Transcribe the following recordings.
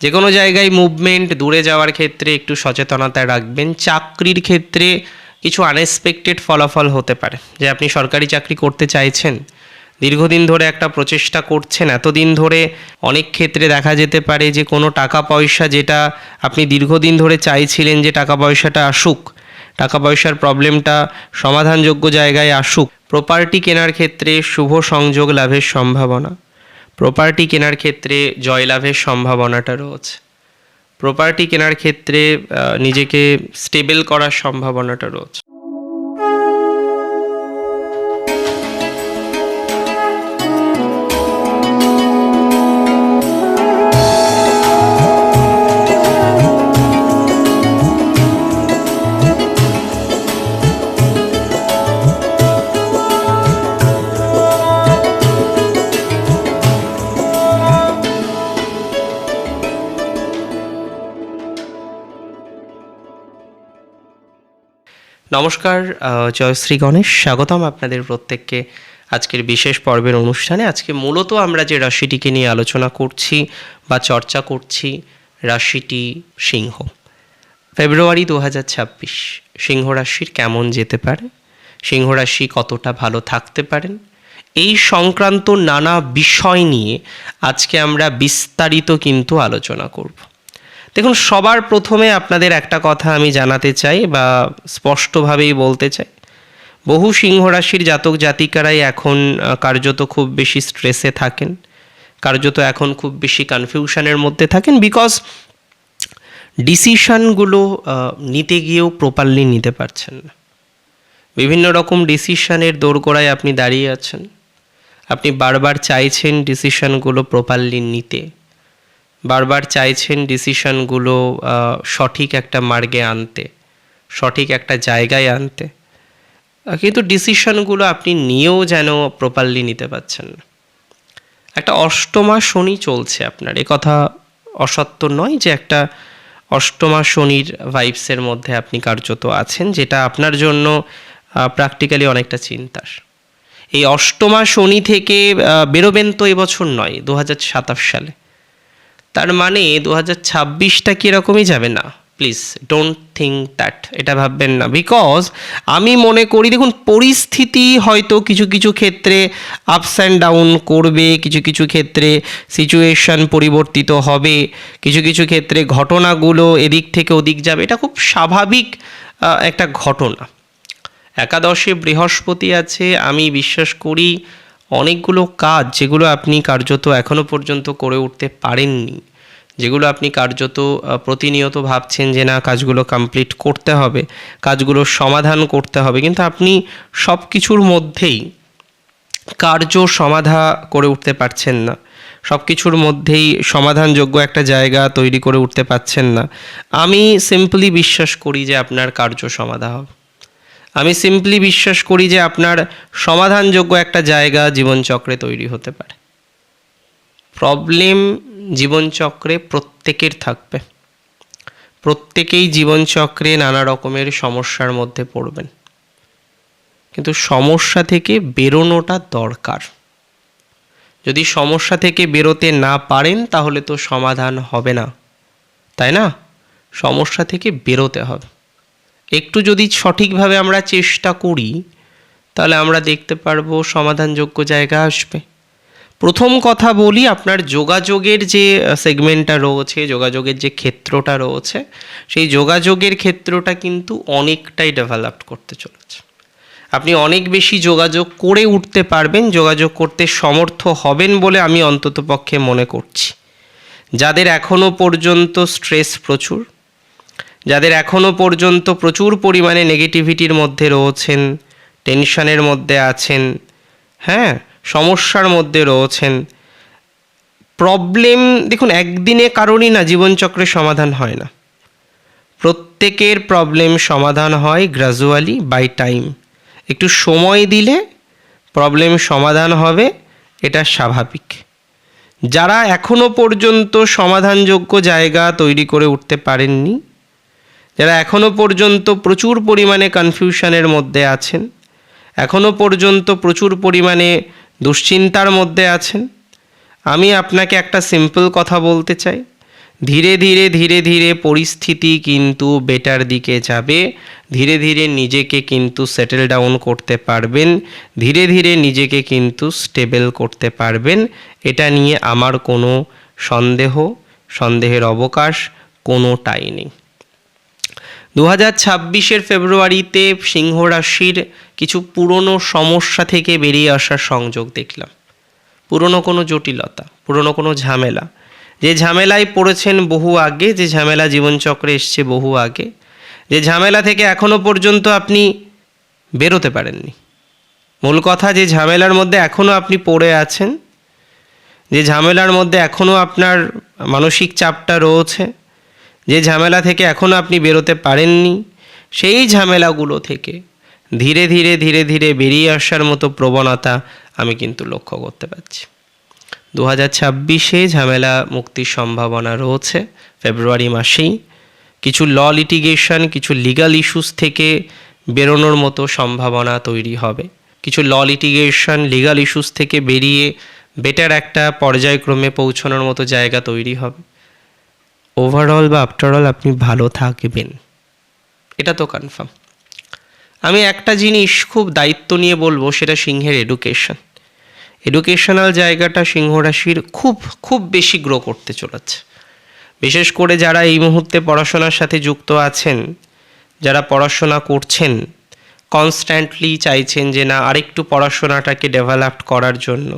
যে কোনো জায়গায় মুভমেন্ট, দূরে যাওয়ার ক্ষেত্রে একটু সচেতনতা রাখবেন। চাকরির ক্ষেত্রে কিছু আনএক্সপেক্টেড ফলাফল হতে পারে, যে আপনি সরকারি চাকরি করতে চাইছেন, দীর্ঘদিন ধরে একটা প্রচেষ্টা করছেন, এতদিন ধরে অনেক ক্ষেত্রে দেখা যেতে পারে যে কোনো টাকা পয়সা যেটা আপনি দীর্ঘদিন ধরে চাইছিলেন যে টাকা পয়সাটা আসুক, টাকা পয়সার প্রবলেমটা সমাধানযোগ্য জায়গায় আসুক। প্রপার্টি কেনার ক্ষেত্রে শুভ সংযোগ লাভের সম্ভাবনা, প্রপার্টি কেনার ক্ষেত্রে জয়লাভের সম্ভাবনাটা রয়েছে, প্রপার্টি কেনার ক্ষেত্রে নিজেকে স্টেবল করার সম্ভাবনাটা রয়েছে। নমস্কার, জয়শ্রী গণেশ, স্বাগতম আপনাদের প্রত্যেককে আজকের বিশেষ পর্বের অনুষ্ঠানে। আজকে মূলত আমরা যে রাশিটিকে নিয়ে আলোচনা করছি বা চর্চা করছি, রাশিটি সিংহ। ফেব্রুয়ারি 2026 সিংহ রাশির কেমন যেতে পারে, সিংহ রাশি কতটা ভালো থাকতে পারেন, এই সংক্রান্ত নানা বিষয় নিয়ে আজকে আমরা বিস্তারিত কিন্তু আলোচনা করব। দেখুন, সবার প্রথমে আপনাদের একটা কথা আমি জানাতে চাই বা স্পষ্টভাবেই বলতে চাই, বহু সিংহ রাশির জাতক জাতিকারাই এখন কার্যত খুব বেশি স্ট্রেসে থাকেন, কার্যত এখন খুব বেশি কনফিউশনের মধ্যে থাকেন, বিকজ ডিসিশনগুলো নিতে গিয়েও প্রপারলি নিতে পারছেন না। বিভিন্ন রকম ডিসিশনের দোরগোড়ায় আপনি দাঁড়িয়ে আছেন, আপনি বারবার চাইছেন ডিসিশনগুলো প্রপারলি নিতে, বারবার চাইছেন ডিসিশনগুলো সঠিক একটা মার্গে আনতে, সঠিক একটা জায়গায় আনতে, কিন্তু ডিসিশনগুলো আপনি নিয়েও যেন প্রপারলি নিতে পারছেন না। একটা অষ্টমা শনি চলছে আপনার, এ কথা অসত্য নয় যে একটা অষ্টমা শনির ভাইবসের মধ্যে আপনি কার্যত আছেন, যেটা আপনার জন্য প্র্যাকটিক্যালি অনেকটা চিন্তার। এই অষ্টমা শনি থেকে বেরোবেন তো এবছর নয়, 2027 সালে। তার মানে 2026টা কীরকমই যাবে না, প্লিজ ডোন্ট থিঙ্ক দ্যাট, এটা ভাববেন না। বিকজ আমি মনে করি, দেখুন, পরিস্থিতি হয়তো কিছু কিছু ক্ষেত্রে আপস অ্যান্ড ডাউন করবে, কিছু কিছু ক্ষেত্রে সিচুয়েশন পরিবর্তিত হবে, কিছু কিছু ক্ষেত্রে ঘটনাগুলো এদিক থেকে ওদিক যাবে, এটা খুব স্বাভাবিক একটা ঘটনা। একাদশে বৃহস্পতি আছে, আমি বিশ্বাস করি অনেকগুলো কাজ যেগুলো আপনি কার্যত এখনও পর্যন্ত করে উঠতে পারেননি, যেগুলো আপনি কার্যত প্রতিনিয়ত ভাবছেন যে না, কাজগুলো কমপ্লিট করতে হবে, কাজগুলো সমাধান করতে হবে, কিন্তু আপনি সব কিছুর মধ্যেই কার্য সমাধা করে উঠতে পারছেন না, সব কিছুর মধ্যেই সমাধানযোগ্য একটা জায়গা তৈরি করে উঠতে পারছেন না। আমি সিম্পলি বিশ্বাস করি যে আপনার কার্য সমাধা হবে, আমি সিম্পলি বিশ্বাস করি যে আপনার সমাধানযোগ্য একটা জায়গা জীবনচক্রে তৈরি হতে পারে। প্রবলেম জীবনচক্রে প্রত্যেকের থাকবে, প্রত্যেকেই জীবনচক্রে নানা রকমের সমস্যার মধ্যে পড়বেন, কিন্তু সমস্যা থেকে বেরোনোটা দরকার। যদি সমস্যা থেকে বেরোতে না পারেন তাহলে তো সমাধান হবে না, তাই না? সমস্যা থেকে বেরোতে হবে। একটু যদি সঠিকভাবে আমরা চেষ্টা করি তাহলে আমরা দেখতে পারবো সমাধানযোগ্য জায়গা আসবে। প্রথম কথা বলি, আপনার যোগাযোগের যে সেগমেন্টটা রয়েছে, যোগাযোগের যে ক্ষেত্রটা রয়েছে, সেই যোগাযোগের ক্ষেত্রটা কিন্তু অনেকটাই ডেভেলপড করতে চলেছে। আপনি অনেক বেশি যোগাযোগ করে উঠতে পারবেন, যোগাযোগ করতে সমর্থ হবেন বলে আমি অন্ততপক্ষে মনে করছি। যাদের এখনও পর্যন্ত স্ট্রেস প্রচুর, যাদের এখনও পর্যন্ত প্রচুর পরিমাণে নেগেটিভিটির মধ্যে রয়েছেন, টেনশনের মধ্যে আছেন, হ্যাঁ, সমস্যার মধ্যে রয়েছেন, প্রবলেম, দেখুন, একদিনে কারণই না জীবনচক্রের সমাধান হয় না। প্রত্যেকের প্রবলেম সমাধান হয় গ্র্যাজুয়ালি, বাই টাইম। একটু সময় দিলে প্রবলেম সমাধান হবে, এটা স্বাভাবিক। যারা এখনও পর্যন্ত সমাধানযোগ্য জায়গা তৈরি করে উঠতে পারেননি, যারা এখনও পর্যন্ত প্রচুর পরিমাণে কনফিউশনের মধ্যে আছেন, এখনও পর্যন্ত প্রচুর পরিমাণে দুশ্চিন্তার মধ্যে আছেন, আমি আপনাকে একটা সিম্পল কথা বলতে চাই ধীরে ধীরে ধীরে ধীরে পরিস্থিতি কিন্তু বেটার দিকে যাবে, ধীরে ধীরে নিজেকে কিন্তু সেটেল ডাউন করতে পারবেন, ধীরে ধীরে নিজেকে কিন্তু স্টেবল করতে পারবেন। এটা নিয়ে আমার কোনো সন্দেহের অবকাশ কোনোটাই নেই। 2026 ফেব্রুয়ারিতে সিংহ রাশির কিছু পুরনো সমস্যা থেকে বেরিয়ে আসার সংযোগ দেখলাম। পুরনো কোনো জটিলতা, পুরনো কোনো ঝামেলা, যে ঝামেলায় পড়েছেন বহু আগে, যে ঝামেলা জীবনচক্রে এসছে বহু আগে, যে ঝামেলা থেকে এখনও পর্যন্ত আপনি বেরোতে পারেননি। মূল কথা, যে ঝামেলার মধ্যে এখনও আপনি পড়ে আছেন, যে ঝামেলার মধ্যে এখনও আপনার মানসিক চাপটা রয়েছে, যে ঝামেলা থেকে এখনও আপনি বেরোতে পারেননি, সেই ঝামেলাগুলো থেকে ধীরে ধীরে ধীরে ধীরে বেরিয়ে আসার মতো প্রবণতা আমি কিন্তু লক্ষ্য করতে পারছি। 2026 ঝামেলা মুক্তির সম্ভাবনা রয়েছে ফেব্রুয়ারি মাসেই। কিছু লিটিগেশন, কিছু লিগাল ইস্যুস থেকে বেরোনোর মতো সম্ভাবনা তৈরি হবে। কিছু লিটিগেশন, লিগাল ইস্যুস থেকে বেরিয়ে বেটার একটা পর্যায়ক্রমে পৌঁছানোর মতো জায়গা তৈরি হবে। ওভারঅল বা আফটারঅল আপনি ভালো থাকবেন, এটা তো কনফার্ম। আমি একটা জিনিস খুব দায়িত্ব নিয়ে বলবো, সেটা সিংহের এডুকেশনাল জায়গাটা সিংহ রাশির খুব বেশি গ্রো করতে চলেছে। বিশেষ করে যারা এই মুহূর্তে পড়াশোনার সাথে যুক্ত আছেন, যারা পড়াশোনা করছেন, কনস্ট্যান্টলি চাইছেন যে না আরেকটু পড়াশোনাটাকে ডেভেলপ করার জন্য,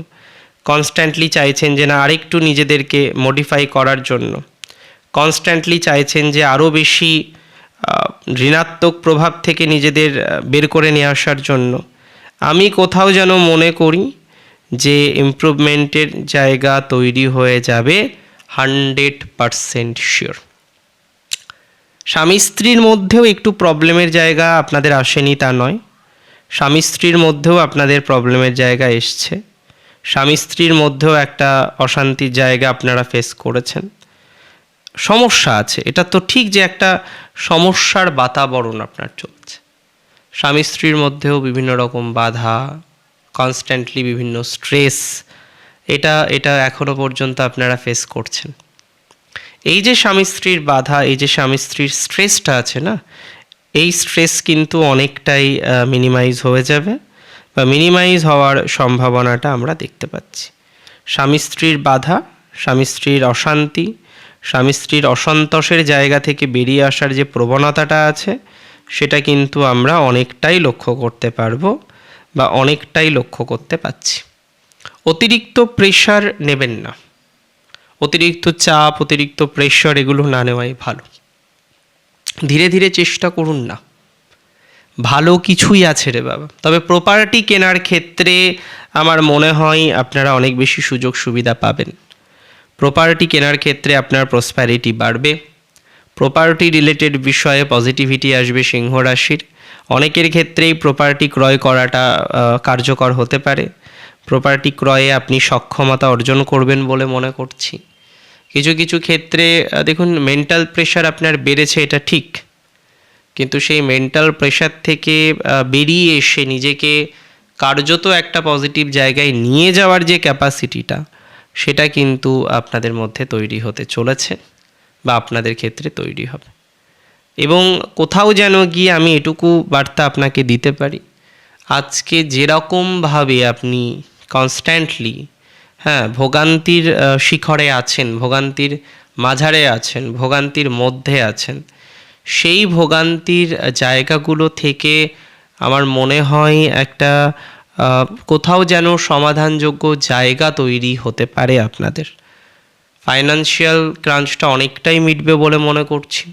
কনস্ট্যান্টলি চাইছেন যে না আরেকটু নিজেদেরকে মডিফাই করার জন্য, কনস্ট্যান্টলি চাইছেন যে আরও বেশি ঋণাত্মক প্রভাব থেকে নিজেদের বের করে নিয়ে আসার জন্য, আমি কোথাও যেন মনে করি যে ইমপ্রুভমেন্টের জায়গা তৈরি হয়ে যাবে 100% শিওর। স্বামী স্ত্রীর মধ্যেও একটু প্রবলেমের জায়গা আপনাদের আসেনি তা নয়, স্বামী স্ত্রীর মধ্যেও আপনাদের প্রবলেমের জায়গা এসছে, স্বামী স্ত্রীর মধ্যেও একটা অশান্তির জায়গা আপনারা ফেস করেছেন। সমস্যা আছে, এটা তো ঠিক যে একটা সমস্যার বাতাবরণ আপনার চলছে। স্বামী স্ত্রীর মধ্যেও বিভিন্ন রকম বাধা, কনস্ট্যান্টলি বিভিন্ন স্ট্রেস, এটা এখনও পর্যন্ত আপনারা ফেস করছেন। এই যে স্বামী স্ত্রীর বাধা, এই যে স্বামী স্ত্রীর স্ট্রেসটা আছে না, এই স্ট্রেস কিন্তু অনেকটাই মিনিমাইজ হয়ে যাবে, বা মিনিমাইজ হওয়ার সম্ভাবনাটা আমরা দেখতে পাচ্ছি। স্বামী স্ত্রীর বাধা, স্বামী স্ত্রীর অশান্তি, স্বামী স্ত্রীর অসন্তোষের জায়গা থেকে বেরিয়ে আসার যে প্রবণতাটা আছে, সেটা কিন্তু আমরা অনেকটাই লক্ষ্য করতে পারবো বা অনেকটাই লক্ষ্য করতে পাচ্ছি। অতিরিক্ত প্রেশার নেবেন না, অতিরিক্ত চাপ, অতিরিক্ত প্রেশার এগুলো না নেওয়াই ভালো। ধীরে ধীরে চেষ্টা করুন না, ভালো কিছুই আছে রে বাবা। তবে প্রপার্টি কেনার ক্ষেত্রে আমার মনে হয় আপনারা অনেক বেশি সুযোগ সুবিধা পাবেন। প্রপার্টি কেনার ক্ষেত্রে আপনার প্রসপ্যারিটি বাড়বে, প্রপার্টি রিলেটেড বিষয়ে পজিটিভিটি আসবে সিংহ রাশির। অনেকের ক্ষেত্রেই প্রপার্টি ক্রয় করাটা কার্যকর হতে পারে, প্রপার্টি ক্রয়ে আপনি সক্ষমতা অর্জন করবেন বলে মনে করছি। কিছু কিছু ক্ষেত্রে দেখুন, মেন্টাল প্রেশার আপনার বেড়েছে, এটা ঠিক, কিন্তু সেই মেন্টাল প্রেশার থেকে বেরিয়ে এসে নিজেকে কার্যত একটা পজিটিভ জায়গায় নিয়ে যাওয়ার যে ক্যাপাসিটিটা, সেটা কিন্তু আপনাদের মধ্যে তৈরি হতে চলেছে বা আপনাদের ক্ষেত্রে তৈরি হবে। এবং কোথাও যেন গিয়ে আমি এটুকু বার্তা আপনাকে দিতে পারি, আজকে যেরকমভাবে আপনি কনস্ট্যান্টলি ভোগান্তির শিখরে আছেন, ভোগান্তির মাঝারে আছেন, ভোগান্তির মধ্যে আছেন, সেই ভোগান্তির জায়গাগুলো থেকে আমার মনে হয় একটা কোথাও যেন সমাধানযোগ্য জায়গা তৈরি হতে পারে আপনাদের। ফাইন্যান্সিয়াল ক্রাঞ্চটা অনেকটাই মিটবে বলে মনে করছি।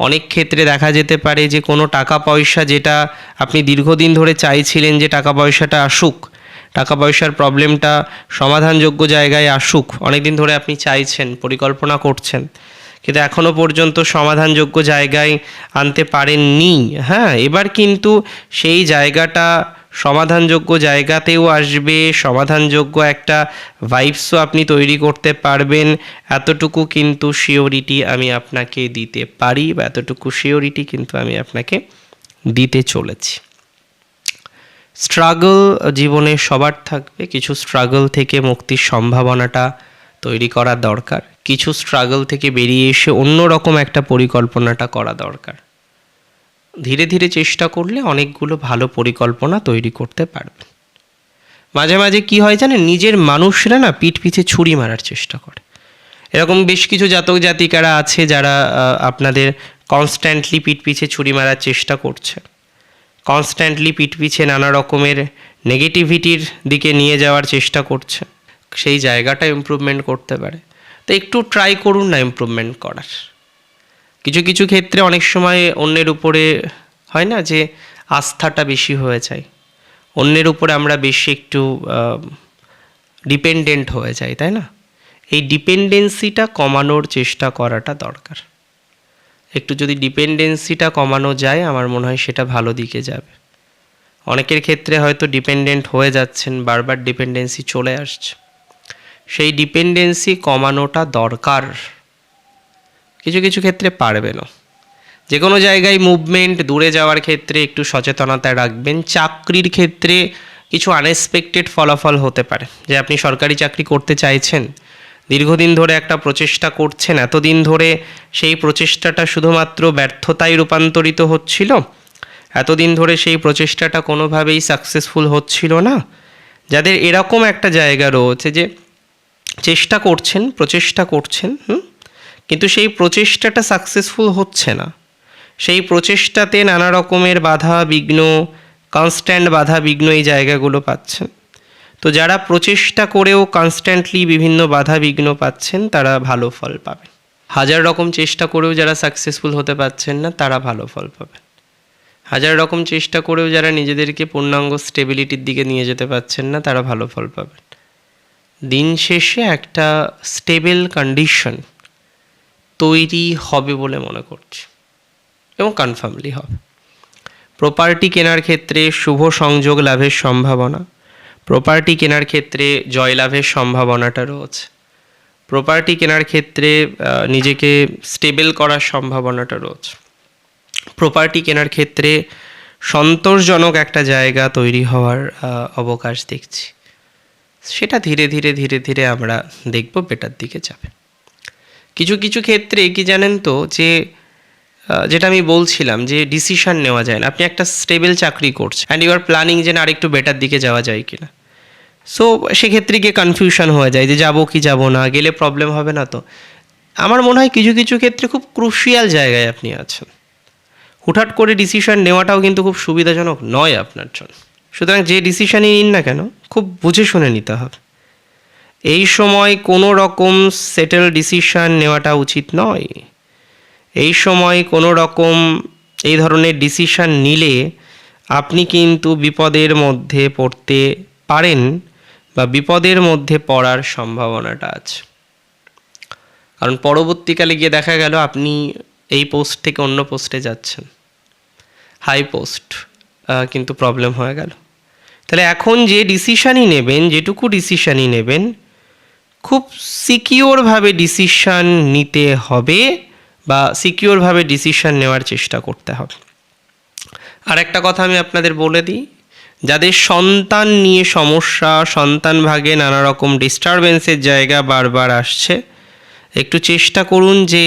অনেক ক্ষেত্রে দেখা যেতে পারে যে কোনো টাকা পয়সা যেটা আপনি দীর্ঘদিন ধরে চাইছিলেন যে টাকা পয়সাটা আসুক, টাকা পয়সার প্রবলেমটা সমাধানযোগ্য জায়গায় আসুক, অনেক দিন ধরে আপনি চাইছেন, পরিকল্পনা করছেন, কিন্তু এখনও পর্যন্ত সমাধানযোগ্য জায়গায় আনতে পারেননি। এবার কিন্তু সেই জায়গাটা সমাধানযোগ্য জায়গাতেও আসবে, সমাধানযোগ্য একটা ভাইবসও আপনি তৈরি করতে পারবেন, এতটুকু কিন্তু শিওরিটি আমি আপনাকে দিতে পারি, বা এতটুকু শিওরিটি কিন্তু আমি আপনাকে দিতে চলেছি। স্ট্রাগল জীবনে সবার থাকবে, কিছু স্ট্রাগল থেকে মুক্তির সম্ভাবনাটা তৈরি করা দরকার, কিছু স্ট্রাগল থেকে বেরিয়ে এসে অন্যরকম একটা পরিকল্পনাটা করা দরকার। ধীরে ধীরে চেষ্টা করলে অনেকগুলো ভালো পরিকল্পনা তৈরি করতে পারবেন। মাঝে মাঝে কি হয় জানেন, নিজের মানুষরা না পিঠ পিছে ছুরি মারার চেষ্টা করে। এরকম বেশ কিছু জাতক জাতিকারা আছে যারা আপনাদের কনস্ট্যান্টলি পিঠ পিছে ছুরি মারার চেষ্টা করছে, কনস্ট্যান্টলি পিঠ পিছে নানা রকমের নেগেটিভিটির দিকে নিয়ে যাওয়ার চেষ্টা করছে। সেই জায়গাটা ইমপ্রুভমেন্ট করতে পারে। তো একটু ট্রাই করুন না ইমপ্রুভমেন্ট করার। কিছু কিছু ক্ষেত্রে অনেক সময় অন্যের উপরে হয় না যে আস্থাটা বেশি হয়ে যায়, অন্যের উপরে আমরা বেশি একটু ডিপেন্ডেন্ট হয়ে যাই, তাই না? এই ডিপেন্ডেন্সিটা কমানোর চেষ্টা করাটা দরকার। একটু যদি ডিপেন্ডেন্সিটা কমানো যায় আমার মনে হয় সেটা ভালো দিকে যাবে। অনেকের ক্ষেত্রে হয়তো ডিপেন্ডেন্ট হয়ে যাচ্ছেন, বারবার ডিপেন্ডেন্সি চলে আসছে, সেই ডিপেন্ডেন্সি কমানোটা দরকার। কিছু কিছু ক্ষেত্রে পারবেনও। যে কোনো জায়গায় মুভমেন্ট, দূরে যাওয়ার ক্ষেত্রে একটু সচেতনতা রাখবেন। চাকরির ক্ষেত্রে কিছু আনএক্সপেক্টেড ফলাফল হতে পারে, যে আপনি সরকারি চাকরি করতে চাইছেন, দীর্ঘদিন ধরে একটা প্রচেষ্টা করছেন, এতদিন ধরে সেই প্রচেষ্টাটা শুধুমাত্র ব্যর্থতায় রূপান্তরিত হচ্ছিল, এতদিন ধরে সেই প্রচেষ্টাটা কোনোভাবেই সাকসেসফুল হচ্ছিল না। যাদের এরকম একটা জায়গা রয়েছে যে প্রচেষ্টা করছেন কিন্তু সেই প্রচেষ্টাটা সাকসেসফুল হচ্ছে না, সেই প্রচেষ্টাতে নানা রকমের বাধা বিঘ্ন, কনস্ট্যান্ট বাধা বিঘ্ন এই জায়গাগুলো পাচ্ছেন। তো যারা প্রচেষ্টা করেও কনস্ট্যান্টলি বিভিন্ন বাধা বিঘ্ন পাচ্ছেন তারা ভালো ফল পাবেন। হাজার রকম চেষ্টা করেও যারা সাকসেসফুল হতে পারছেন না তারা ভালো ফল পাবেন। হাজার রকম চেষ্টা করেও যারা নিজেদেরকে পূর্ণাঙ্গ স্টেবিলিটির দিকে নিয়ে যেতে পারছেন না তারা ভালো ফল পাবেন। দিন শেষে একটা স্টেবল কন্ডিশন তৈরি হবে বলে মনে করছি, এবং কনফার্মলি হবে। প্রপার্টি কেনার ক্ষেত্রে শুভ সংযোগ লাভের সম্ভাবনা, প্রপার্টি কেনার ক্ষেত্রে জয়লাভের সম্ভাবনাটা রয়েছে, প্রপার্টি কেনার ক্ষেত্রে নিজেকে স্টেবল করার সম্ভাবনাটা রয়েছে, প্রপার্টি কেনার ক্ষেত্রে সন্তোষজনক একটা জায়গা তৈরি হওয়ার অবকাশ দেখছি। সেটা ধীরে ধীরে ধীরে ধীরে আমরা দেখব বেটার দিকে যাবে। কিছু কিছু ক্ষেত্রে কি জানেন তো, যে যেটা আমি বলছিলাম যে ডিসিশন নেওয়া যায় না। আপনি একটা স্টেবল চাকরি করছেন অ্যান্ড ইউ আর প্ল্যানিং যে না আরেকটু বেটার দিকে যাওয়া যায় কিনা, সো সেক্ষেত্রে গিয়ে কনফিউশন হয়ে যায় যে যাবো কি যাবো না, গেলে প্রবলেম হবে না। তো আমার মনে হয় কিছু কিছু ক্ষেত্রে খুব ক্রুশিয়াল জায়গায় আপনি আছেন, হুটহাট করে ডিসিশন নেওয়াটাও কিন্তু খুব সুবিধাজনক নয় আপনার জন্য। সুতরাং যে ডিসিশনই নিন না কেন খুব বুঝে শুনে নিতে হবে। এই সময় কোনো রকম সেটেল ডিসিশন নেওয়াটা উচিত নয়। এই সময় কোনো রকম এই ধরনের ডিসিশন নিলে আপনি কিন্তু বিপদের মধ্যে পড়তে পারেন, বা বিপদের মধ্যে পড়ার সম্ভাবনাটা আছে। কারণ পরবর্তীকালে গিয়ে দেখা গেল আপনি এই পোস্ট থেকে অন্য পোস্টে যাচ্ছেন, হাই পোস্ট, কিন্তু প্রবলেম হয়ে গেল। তাহলে এখন যে ডিসিশানই নেবেন, যেটুকু ডিসিশানই নেবেন, খুব সিকিওরভাবে ডিসিশান নিতে হবে, বা সিকিওরভাবে ডিসিশান নেওয়ার চেষ্টা করতে হবে। আর একটা কথা আমি আপনাদের বলে দিই, যাদের সন্তান নিয়ে সমস্যা, সন্তান ভাগে নানা রকম ডিস্টারবেন্সের জায়গা বারবার আসছে, একটু চেষ্টা করুন যে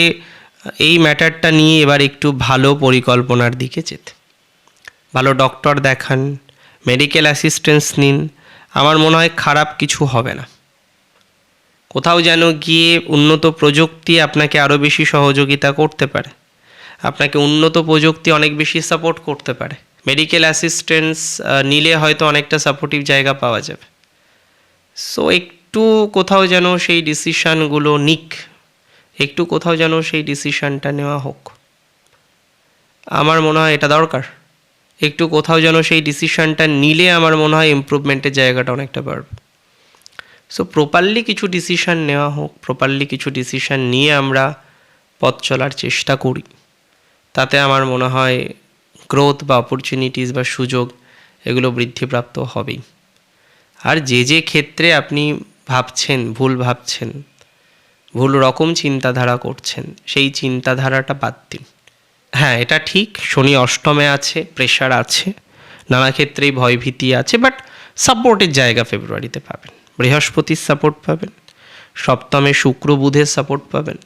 এই ম্যাটারটা নিয়ে এবার একটু ভালো পরিকল্পনার দিকে যেতে। ভালো ডক্টর দেখান, মেডিকেল অ্যাসিস্ট্যান্স নিন, আমার মনে হয় খারাপ কিছু হবে না। কোথাও যেন গিয়ে উন্নত প্রযুক্তি আপনাকে আরও বেশি সহযোগিতা করতে পারে, আপনাকে উন্নত প্রযুক্তি অনেক বেশি সাপোর্ট করতে পারে। মেডিকেল অ্যাসিস্ট্যান্স নিলে হয়তো অনেকটা সাপোর্টিভ জায়গা পাওয়া যাবে। সো একটু কোথাও যেন সেই ডিসিশানগুলো নিক, একটু কোথাও যেন সেই ডিসিশানটা নেওয়া হোক। আমার মনে হয় এটা দরকার। একটু কোথাও যেন সেই ডিসিশানটা নিলে আমার মনে হয় ইমপ্রুভমেন্টের জায়গাটা অনেকটা বাড়বে। সো প্রপারলি কিছু ডিসিশান নেওয়া হোক, প্রপারলি কিছু ডিসিশান নিয়ে আমরা পথ চলার চেষ্টা করি, তাতে আমার মনে হয় গ্রোথ বা অপরচুনিটিস বা সুযোগ এগুলো বৃদ্ধিপ্রাপ্ত হবেই। আর যে যে ক্ষেত্রে আপনি ভাবছেন, ভুল রকম চিন্তাধারা করছেন, সেই চিন্তাধারাটা বাদ দিন। হ্যাঁ, এটা ঠিক, শনি অষ্টমে আছে, প্রেশার আছে, নানা ক্ষেত্রেই ভয়ভীতি আছে, বাট সাপোর্টের জায়গা ফেব্রুয়ারিতে পাবেন। বৃহস্পতির সাপোর্ট পাবেন, সপ্তমে শুক্র বুধের সাপোর্ট পাবেন।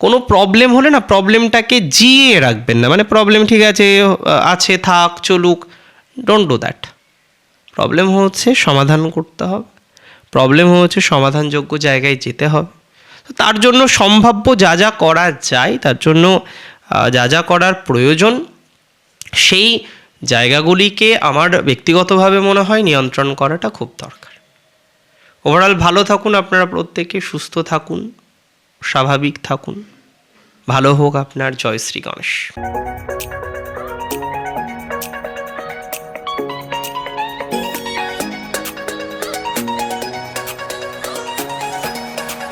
কোনো প্রবলেম হলে না প্রবলেমটাকে জিয়ে রাখবেন না, মানে প্রবলেম ঠিক আছে আছে থাক চলুক, ডোন্ট ডু দ্যাট। প্রবলেম হচ্ছে সমাধান করতে হবে, প্রবলেম হচ্ছে সমাধানযোগ্য জায়গায় যেতে হবে। তো তার জন্য সম্ভাব্য যা যা করা যায়, তার জন্য যা যা করার প্রয়োজন, সেই জায়গাগুলিকে আমার ব্যক্তিগতভাবে মনে হয় নিয়ন্ত্রণ করাটা খুব দরকার। ওভারঅল ভালো থাকুন আপনারা প্রত্যেকে, সুস্থ থাকুন, স্বাভাবিক থাকুন, ভালো হোক আপনার। জয় শ্রী গণেশ।